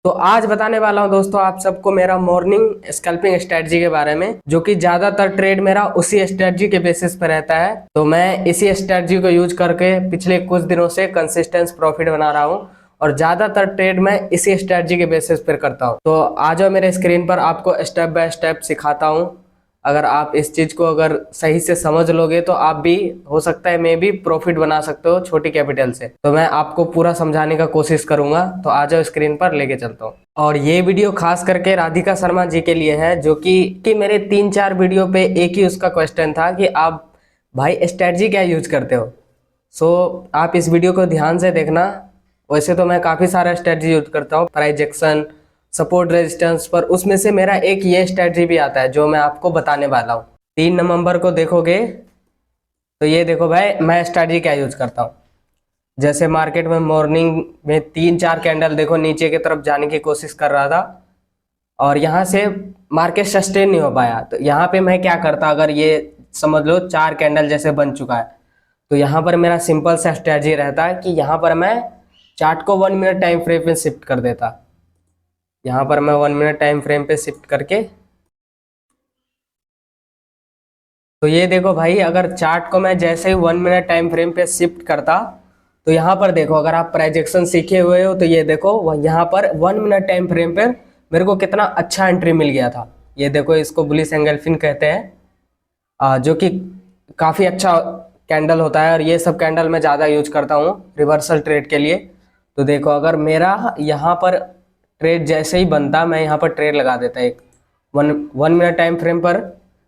तो आज बताने वाला हूं दोस्तों आप सबको मेरा मॉर्निंग स्कैल्पिंग स्ट्रेटजी के बारे में, जो कि ज्यादातर ट्रेड मेरा उसी स्ट्रेटजी के बेसिस पर रहता है। तो मैं इसी स्ट्रेटजी को यूज करके पिछले कुछ दिनों से कंसिस्टेंस प्रॉफिट बना रहा हूं और ज्यादातर ट्रेड मैं इसी स्ट्रेटजी के बेसिस पर करता हूं। तो आ जाओ मेरे स्क्रीन पर, आपको स्टेप बाय स्टेप सिखाता हूं। अगर आप इस चीज को अगर सही से समझ लोगे तो आप भी, हो सकता है मैं भी प्रॉफिट बना सकते हो छोटी कैपिटल से। तो मैं आपको पूरा समझाने का कोशिश करूंगा। तो आ जाओ स्क्रीन पर लेके चलता हूँ। और ये वीडियो खास करके राधिका शर्मा जी के लिए है, जो कि मेरे 3-4 वीडियो पे एक ही उसका क्वेश्चन था कि आप भाई स्ट्रेटजी क्या यूज करते हो। आप इस वीडियो को ध्यान से देखना। वैसे तो मैं काफ़ी सारा स्ट्रेटजी यूज करता हूँ, प्राइस एक्शन, सपोर्ट रेजिस्टेंस, पर उसमें से मेरा एक ये स्ट्रेटजी भी आता है जो मैं आपको बताने वाला हूँ। 3 नंबर को देखोगे तो ये देखो भाई, मैं स्ट्रेटजी क्या यूज करता हूँ। जैसे मार्केट में मॉर्निंग में 3-4 कैंडल देखो नीचे की तरफ जाने की कोशिश कर रहा था और यहाँ से मार्केट सस्टेन नहीं हो पाया, तो यहाँ पे मैं क्या करता, अगर ये समझ लो 4 कैंडल जैसे बन चुका है, तो यहाँ पर मेरा सिंपल सा स्ट्रेटजी रहता है कि यहाँ पर मैं चार्ट को 1 मिनट टाइम फ्रेम पे शिफ्ट कर देता। यहाँ पर मैं 1 मिनट टाइम फ्रेम पे शिफ्ट करके, तो ये देखो भाई, अगर चार्ट को मैं जैसे ही 1 मिनट टाइम फ्रेम पे शिफ्ट करता, तो यहाँ पर देखो, अगर आप प्राइजेक्शन सीखे हुए हो तो ये देखो यहाँ पर 1 मिनट टाइम फ्रेम पर मेरे को कितना अच्छा एंट्री मिल गया था। ये देखो, इसको बुलिश एंगल्फिन कहते हैं, जो कि काफ़ी अच्छा कैंडल होता है और ये सब कैंडल मैं ज़्यादा यूज करता हूँ रिवर्सल ट्रेड के लिए। तो देखो, अगर मेरा यहाँ पर ट्रेड जैसे ही बनता, मैं यहाँ पर ट्रेड लगा देता एक 1 मिनट टाइम फ्रेम पर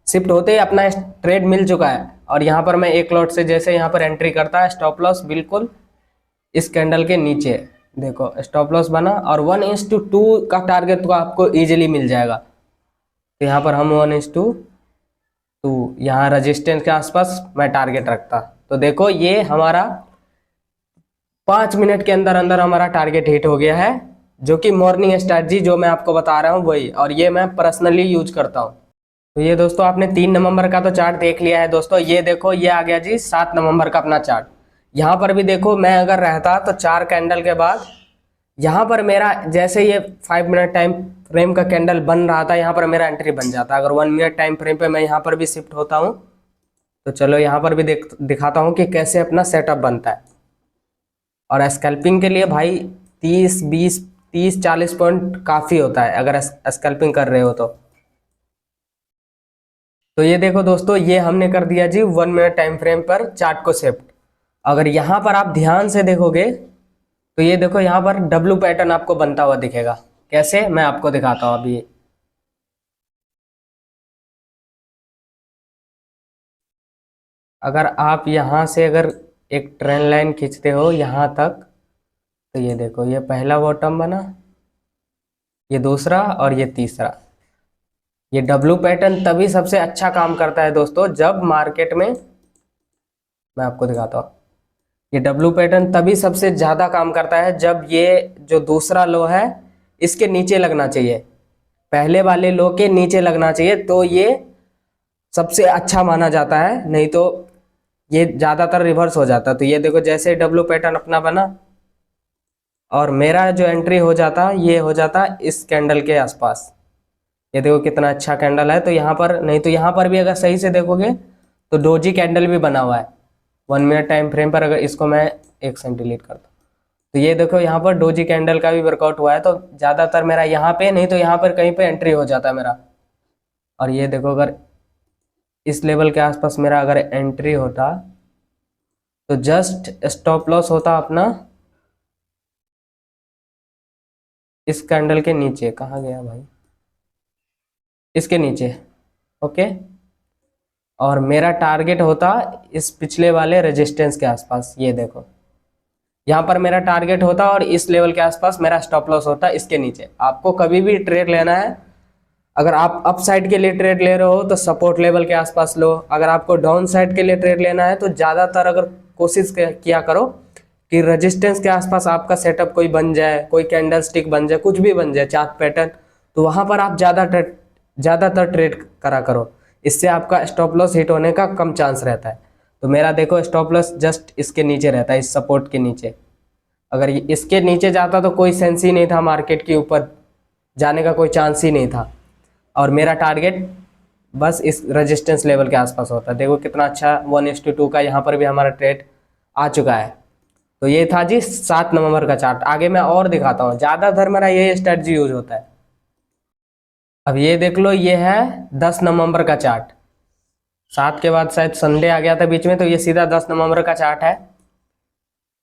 शिफ्ट होते ही अपना ट्रेड मिल चुका है। और यहाँ पर मैं एक लॉट से जैसे यहाँ पर एंट्री करता है, स्टॉप लॉस बिल्कुल इस कैंडल के नीचे, देखो स्टॉप लॉस बना और 1:2 का टारगेट तो आपको इजीली मिल जाएगा। तो यहाँ पर हम 1:2 यहाँ रजिस्टेंस के आसपास मैं टारगेट रखता। तो देखो ये हमारा 5 मिनट के अंदर अंदर हमारा टारगेट हिट हो गया है, जो कि मॉर्निंग स्ट्रैटेजी जो मैं आपको बता रहा हूँ वही, और ये मैं पर्सनली यूज करता हूँ। तो ये दोस्तों, आपने 3 नवंबर का तो चार्ट देख लिया है दोस्तों। ये देखो, ये आ गया जी 7 नवंबर का अपना चार्ट। यहाँ पर भी देखो, मैं अगर रहता तो 4 कैंडल के बाद यहाँ पर मेरा जैसे ये 5 मिनट टाइम फ्रेम का कैंडल बन रहा था, यहाँ पर मेरा एंट्री बन जाता। अगर 1 मिनट टाइम फ्रेम पे मैं यहाँ पर भी शिफ्ट होता हूँ, तो चलो यहाँ पर भी दिखाता हूँ कि कैसे अपना सेटअप बनता है। और स्कैल्पिंग के लिए भाई 30-40 पॉइंट काफ़ी होता है अगर स्कैल्पिंग कर रहे हो तो ये देखो दोस्तों, ये हमने कर दिया जी 1 मिनट टाइम फ्रेम पर चार्ट को शिफ्ट। अगर यहाँ पर आप ध्यान से देखोगे तो ये देखो, यहाँ पर डब्लू पैटर्न आपको बनता हुआ दिखेगा। कैसे, मैं आपको दिखाता हूँ अभी। अगर आप यहाँ से अगर एक ट्रेंड लाइन खींचते हो यहाँ तक, तो ये देखो, ये पहला बॉटम बना, ये दूसरा और ये तीसरा। ये डब्लू पैटर्न तभी सबसे अच्छा काम करता है दोस्तों जब मार्केट में, मैं आपको दिखाता हूँ, ये डब्लू पैटर्न तभी सबसे ज़्यादा काम करता है जब ये जो दूसरा लो है इसके नीचे लगना चाहिए, पहले वाले लो के नीचे लगना चाहिए, तो ये सबसे अच्छा माना जाता है। नहीं तो ये ज़्यादातर रिवर्स हो जाता। तो ये देखो, जैसे डब्लू पैटर्न अपना बना और मेरा जो एंट्री हो जाता, ये हो जाता इस कैंडल के आसपास। ये देखो कितना अच्छा कैंडल है। तो यहाँ पर, नहीं तो यहाँ पर भी अगर सही से देखोगे तो डोजी कैंडल भी बना हुआ है 1 मिनट टाइम फ्रेम पर। अगर इसको मैं एक सेकंड डिलीट करता, तो ये देखो यहाँ पर डोजी कैंडल का भी वर्कआउट हुआ है। तो ज़्यादातर मेरा यहाँ पे, नहीं तो यहाँ पर कहीं पे एंट्री हो जाता है मेरा। और ये देखो, अगर इस लेवल के आसपास मेरा अगर एंट्री होता, तो जस्ट स्टॉप लॉस होता अपना इस कैंडल के नीचे। कहाँ गया भाई, इसके नीचे, ओके। और मेरा टारगेट होता इस पिछले वाले रेजिस्टेंस के आसपास। ये देखो, यहाँ पर मेरा टारगेट होता और इस लेवल के आसपास मेरा स्टॉप लॉस होता इसके नीचे। आपको कभी भी ट्रेड लेना है, अगर आप अप साइड के लिए ट्रेड ले रहे हो तो सपोर्ट लेवल के आसपास लो। अगर आपको डाउन साइड के लिए ट्रेड लेना है तो ज़्यादातर अगर कोशिश किया करो कि रेजिस्टेंस के आसपास आपका सेटअप कोई बन जाए, कोई कैंडल स्टिक बन जाए, कुछ भी बन जाए, चार्ट पैटर्न, तो वहाँ पर आप ज़्यादातर ट्रेड करा करो। इससे आपका स्टॉप लॉस हिट होने का कम चांस रहता है। तो मेरा देखो, स्टॉप लॉस जस्ट इसके नीचे रहता है, इस सपोर्ट के नीचे। अगर इसके नीचे जाता तो कोई सेंस ही नहीं था, मार्केट के ऊपर जाने का कोई चांस ही नहीं था। और मेरा टारगेट बस इस रेजिस्टेंस लेवल के आसपास होता है। देखो कितना अच्छा 1:2 का यहाँ पर भी हमारा ट्रेड आ चुका है। तो ये था जी 7 नवंबर का चार्ट। आगे मैं और दिखाता हूँ, ज़्यादातर मेरा यही स्ट्रेटजी यूज होता है। अब ये देख लो, ये है 10 नवंबर का चार्ट। 7 के बाद शायद संडे आ गया था बीच में, तो ये सीधा 10 नवंबर का चार्ट है।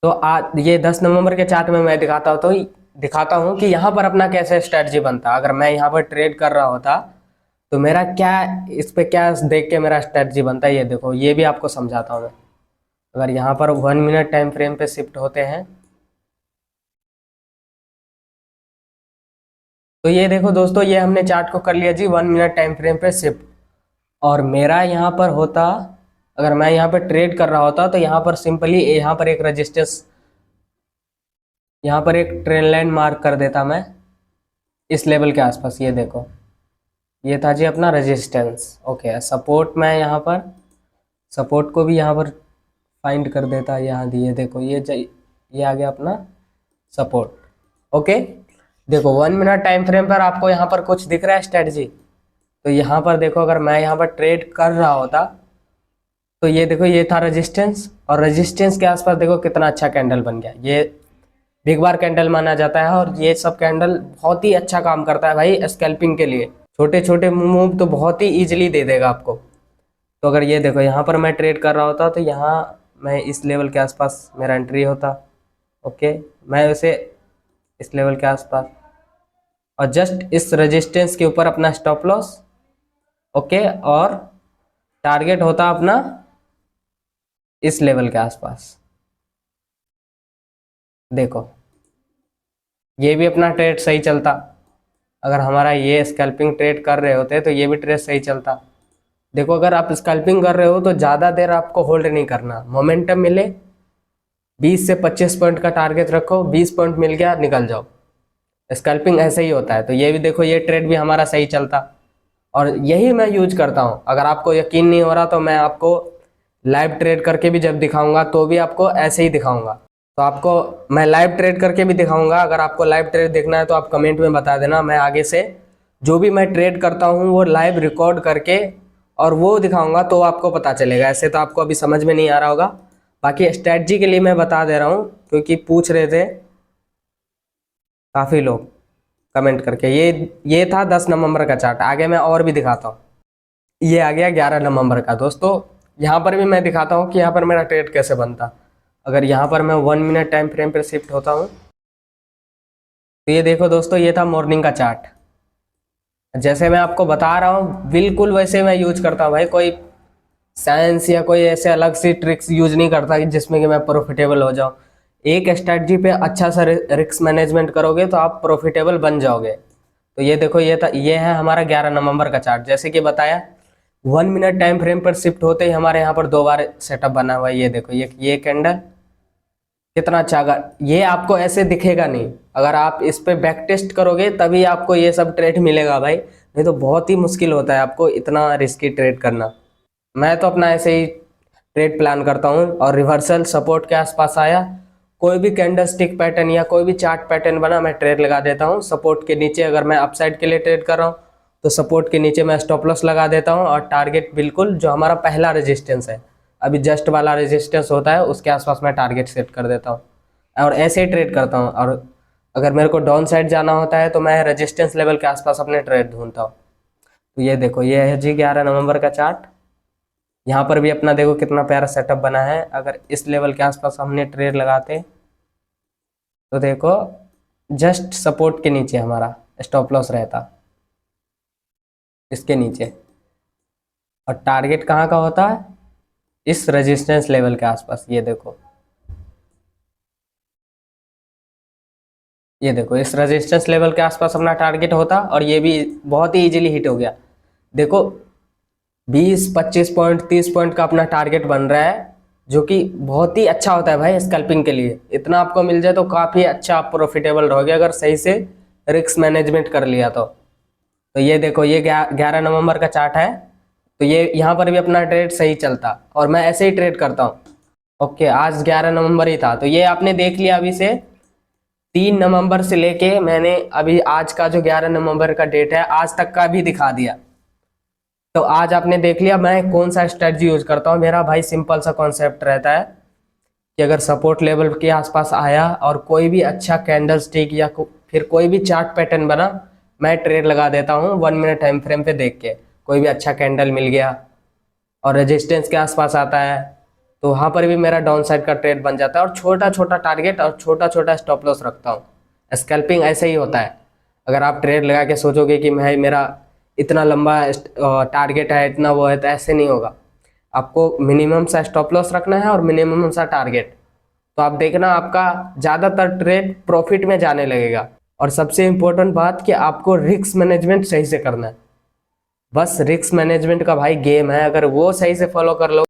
तो आज ये 10 नवंबर के चार्ट में मैं दिखाता हूँ कि यहाँ पर अपना कैसे स्ट्रेटजी बनता। अगर मैं यहाँ पर ट्रेड कर रहा होता तो मेरा क्या, इस पे क्या देख के मेरा स्ट्रेटजी बनता है, ये देखो, ये भी आपको समझाता हूँ मैं। अगर यहाँ पर 1 मिनट टाइम फ्रेम पे शिफ्ट होते हैं तो ये देखो दोस्तों, ये हमने चार्ट को कर लिया जी 1 मिनट टाइम फ्रेम पे शिफ्ट। और मेरा यहाँ पर होता, अगर मैं यहाँ पर ट्रेड कर रहा होता तो यहाँ पर सिंपली यहाँ पर एक रेजिस्टेंस, यहाँ पर एक ट्रेंड लाइन मार्क कर देता मैं इस लेवल के आसपास। ये देखो, ये था जी अपना रेजिस्टेंस। ओके, सपोर्ट मैं यहाँ पर सपोर्ट को भी यहाँ पर फाइंड कर देता यहाँ दिए। देखो ये आ गया अपना सपोर्ट। ओके, देखो 1 मिनट टाइम फ्रेम पर आपको यहाँ पर कुछ दिख रहा है स्ट्रेटजी। तो यहाँ पर देखो, अगर मैं यहाँ पर ट्रेड कर रहा होता तो ये देखो, ये था रेजिस्टेंस, और रेजिस्टेंस के आसपास देखो कितना अच्छा कैंडल बन गया। ये बिग बार कैंडल माना जाता है और ये सब कैंडल बहुत ही अच्छा काम करता है भाई स्कैल्पिंग के लिए। छोटे छोटे मूव तो बहुत ही ईजिली दे देगा आपको। तो अगर ये देखो, यहाँ पर मैं ट्रेड कर रहा होता तो यहाँ मैं इस लेवल के आसपास मेरा एंट्री होता। ओके, मैं वैसे इस लेवल के आसपास और जस्ट इस रेजिस्टेंस के ऊपर अपना स्टॉप लॉस। ओके, और टारगेट होता अपना इस लेवल के आसपास। देखो, ये भी अपना ट्रेड सही चलता। अगर हमारा ये स्कैल्पिंग ट्रेड कर रहे होते तो ये भी ट्रेड सही चलता। देखो, अगर आप स्कैल्पिंग कर रहे हो तो ज़्यादा देर आपको होल्ड नहीं करना। मोमेंटम मिले 20 से 25 पॉइंट का टारगेट रखो, 20 पॉइंट मिल गया निकल जाओ। स्कैल्पिंग ऐसे ही होता है। तो ये भी देखो, ये ट्रेड भी हमारा सही चलता और यही मैं यूज करता हूँ। अगर आपको यकीन नहीं हो रहा तो मैं आपको लाइव ट्रेड करके भी जब दिखाऊंगा तो भी आपको ऐसे ही दिखाऊंगा। तो आपको मैं लाइव ट्रेड करके भी दिखाऊंगा। अगर आपको लाइव ट्रेड देखना है तो आप कमेंट में बता देना, मैं आगे से जो भी मैं ट्रेड करता हूँ वो लाइव रिकॉर्ड करके और वो दिखाऊंगा तो आपको पता चलेगा। ऐसे तो आपको अभी समझ में नहीं आ रहा होगा। बाकी स्ट्रैटेजी के लिए मैं बता दे रहा हूँ क्योंकि पूछ रहे थे काफ़ी लोग कमेंट करके। ये था 10 नवंबर का चार्ट। आगे मैं और भी दिखाता हूँ। ये आ गया 11 नवंबर का। दोस्तों, यहाँ पर भी मैं दिखाता हूँ कि यहाँ पर मेरा ट्रेड कैसे बनता। अगर यहाँ पर मैं 1 मिनट टाइम फ्रेम पर शिफ्ट होता हूँ तो ये देखो दोस्तों, ये था मॉर्निंग का चार्ट। जैसे मैं आपको बता रहा हूँ बिल्कुल वैसे मैं यूज करता हूँ भाई। कोई साइंस या कोई ऐसे अलग सी ट्रिक्स यूज नहीं करता कि जिसमें कि मैं प्रॉफिटेबल हो जाऊँ। एक स्ट्रैटेजी पे अच्छा सा रिस्क मैनेजमेंट करोगे तो आप प्रॉफिटेबल बन जाओगे। तो ये देखो, ये है हमारा 11 नवंबर का चार्ट। जैसे कि बताया 1 मिनट टाइम फ्रेम पर शिफ्ट होते ही हमारे यहाँ पर 2 बार सेटअप बना हुआ है। ये देखो, ये कैंडल कितना अच्छा। अगर ये आपको ऐसे दिखेगा नहीं, अगर आप इस पे बैक टेस्ट करोगे तभी आपको ये सब ट्रेड मिलेगा भाई, नहीं तो बहुत ही मुश्किल होता है आपको इतना रिस्की ट्रेड करना। मैं तो अपना ऐसे ही ट्रेड प्लान करता हूँ। और रिवर्सल सपोर्ट के आसपास आया, कोई भी कैंडल स्टिक पैटर्न या कोई भी चार्ट पैटर्न बना, मैं ट्रेड लगा देता हूँ। सपोर्ट के नीचे अगर मैं अपसाइड के लिए ट्रेड कर रहा हूँ तो सपोर्ट के नीचे मैं स्टॉप लॉस लगा देता हूँ और टारगेट बिल्कुल जो हमारा पहला रेजिस्टेंस है, अभी जस्ट वाला रेजिस्टेंस होता है, उसके आसपास मैं टारगेट सेट कर देता हूँ और ऐसे ही ट्रेड करता हूँ। और अगर मेरे को डाउन साइड जाना होता है तो मैं रेजिस्टेंस लेवल के आसपास अपने ट्रेड ढूंढता हूँ। तो ये देखो, ये है जी 11 नवंबर का चार्ट। यहाँ पर भी अपना देखो कितना प्यारा सेटअप बना है। अगर इस लेवल के आसपास हमने ट्रेड लगाते तो देखो जस्ट सपोर्ट के नीचे हमारा स्टॉप लॉस रहता, इसके नीचे। और टारगेट कहाँ का होता है, इस रेजिस्टेंस लेवल के आसपास। ये देखो, ये देखो इस रेजिस्टेंस लेवल के आसपास अपना टारगेट होता और ये भी बहुत ही इजीली हिट हो गया। देखो 20, 25 पॉइंट, 30 पॉइंट का अपना टारगेट बन रहा है, जो कि बहुत ही अच्छा होता है भाई स्कैल्पिंग के लिए। इतना आपको मिल जाए तो काफ़ी अच्छा आप प्रॉफिटेबल रहोगे अगर सही से रिस्क मैनेजमेंट कर लिया तो ये देखो, ये 11 नवंबर का चार्ट है। तो ये यहाँ पर भी अपना ट्रेड सही चलता और मैं ऐसे ही ट्रेड करता हूँ। ओके, आज 11 नवंबर ही था तो ये आपने देख लिया अभी से 3 नवंबर से लेके मैंने अभी आज का जो 11 नवंबर का डेट है आज तक का भी दिखा दिया। तो आज आपने देख लिया मैं कौन सा स्ट्रेटजी यूज करता हूँ। मेरा भाई सिंपल सा कॉन्सेप्ट रहता है कि अगर सपोर्ट लेवल के आसपास आया और कोई भी अच्छा कैंडल स्टिक या फिर कोई भी चार्ट पैटर्न बना, मैं ट्रेड लगा देता हूँ 1 मिनट टाइम फ्रेम पे देख के। कोई भी अच्छा कैंडल मिल गया और रेजिस्टेंस के आसपास आता है तो वहाँ पर भी मेरा डाउन साइड का ट्रेड बन जाता है, और छोटा छोटा टारगेट और छोटा छोटा स्टॉप लॉस रखता हूँ। स्कैल्पिंग ऐसे ही होता है। अगर आप ट्रेड लगा के सोचोगे कि मैं मेरा इतना लंबा टारगेट है, इतना वो है, तो ऐसे नहीं होगा। आपको मिनिमम सा स्टॉप लॉस रखना है और मिनिमम सा टारगेट। तो आप देखना आपका ज़्यादातर ट्रेड प्रॉफिट में जाने लगेगा। और सबसे इम्पोर्टेंट बात कि आपको रिस्क मैनेजमेंट सही से करना है। बस रिस्क मैनेजमेंट का भाई गेम है, अगर वो सही से फॉलो कर लो